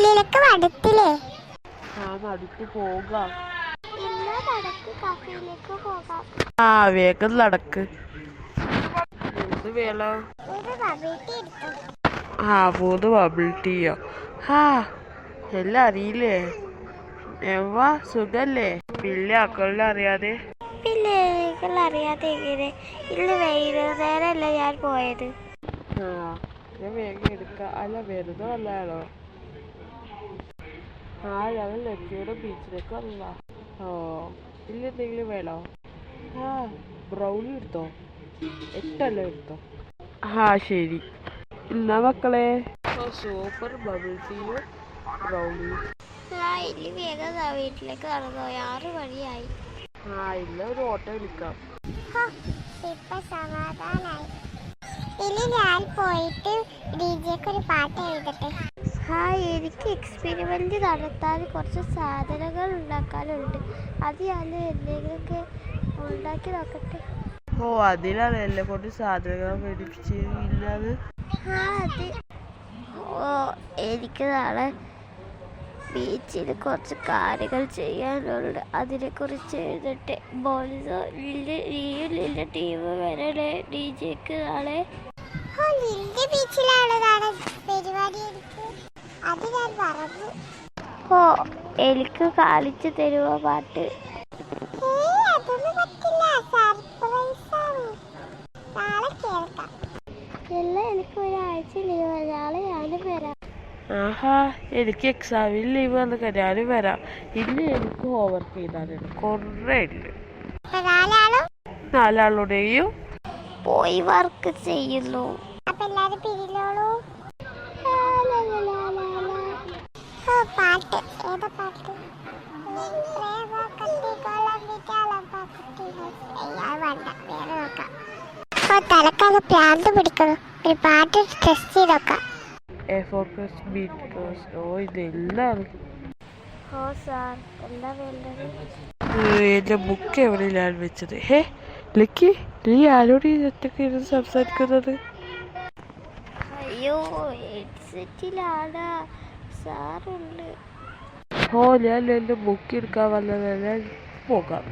നിനക്ക് മടുത്തില്ലേ? മടുത്ത് പോകാം. കഫേയിലേക്ക് പോകാം. വേഗം നടക്ക്. എന്ത് വേണം? 3 ബബിൾ ടീയോ? എല്ലാം അറിയില്ലേ? എവാ സുഖല്ലേ? പിള്ളേക്കളെ അറിയാതെ എങ്ങനെ? ഇല്ല, വൈകുന്നേരമല്ല ഞാൻ പോയത്. ഞാൻ വേഗം എടുക്കാം. അല്ല, വെറുതെ വന്നാണോ? ഞങ്ങൾ ലക്ഷ്യയുടെ ബീച്ചിലേക്ക് വന്നതാ. ഇല്ല, എന്തെങ്കിലും വേണോ? ബ്രൗണി എടുത്തോ? 8 എടുത്തോ? ശരി. എന്നാ മക്കളെ, സൂപ്പർ ബബിൾ ടീയും ബ്രൗണിയും. ഇനി വേഗം വീട്ടിലേക്ക് നടന്നോ? 6 മണിയായി. ഇല്ല, ഒരു ഓട്ടോ വിളിക്കാം. ഇപ്പൊ സമാധാനായി. ഇനി ഞാൻ പോയിട്ട് ഡിജെക്ക് ഒരു പാട്ട് എഴുതട്ടെ. എനിക്ക് എക്സ്പെരിമെന്റ് നടത്താൻ കുറച്ച് സാധനങ്ങൾ ഉണ്ടാക്കാനുണ്ട്. അത് ഞാൻ എന്തെങ്കിലുമൊക്കെ ഉണ്ടാക്കി നോക്കട്ടെ. അതിനാണ് എന്നെ കൊണ്ട് സാധനങ്ങൾ മേടിപ്പിച്ചില്ലാത്. എനിക്ക് നാളെ ബീച്ചിൽ കുറച്ച് കാര്യങ്ങൾ ചെയ്യാനുണ്ട്. അതിനെക്കുറിച്ച് എഴുതട്ടെ. നീയും ടീം വരണേ ഡിജെക്ക് നാളെ. എനിക്ക് കളിച്ചു തരുമോ പാട്ട്? എനിക്ക് ഒരാഴ്ച ലീവ്. നാളെ ഞാനും വരാം. എനിക്ക് എക്സാമിന് ലീവ് വന്നിട്ട് ഞാനും വരാം. ഇന്ന് എനിക്ക് ഹോംവർക്ക് ചെയ്താലുണ്ട്, കുറേ ഉണ്ട്. 4 ആളോടെയും പോയി വർക്ക് ചെയ്യുന്നു. പാട്ട് ഏതാ പാട്ട്? തലക്കാതെ പ്രാന്ത് പിടിക്കണം. ഒരു പാട്ട് ടെസ്റ്റ് ചെയ്ത് നോക്കാം. ഇതെല്ലാം സാർ, എന്താ വേണ്ടത്? എന്റെ ബുക്ക് എവിടെയാണ് വെച്ചത്? ലക്കി, നീ ആരോട് ഒറ്റയ്ക്ക് ഇരുന്ന് സംസാരിക്കുന്നത്? അയ്യോ, ഹെഡ്സെറ്റിലാണ്. സാറുണ്ട്. ഞാൻ എന്റെ ബുക്ക് എടുക്കാൻ വന്നതല്ല. പോകാം.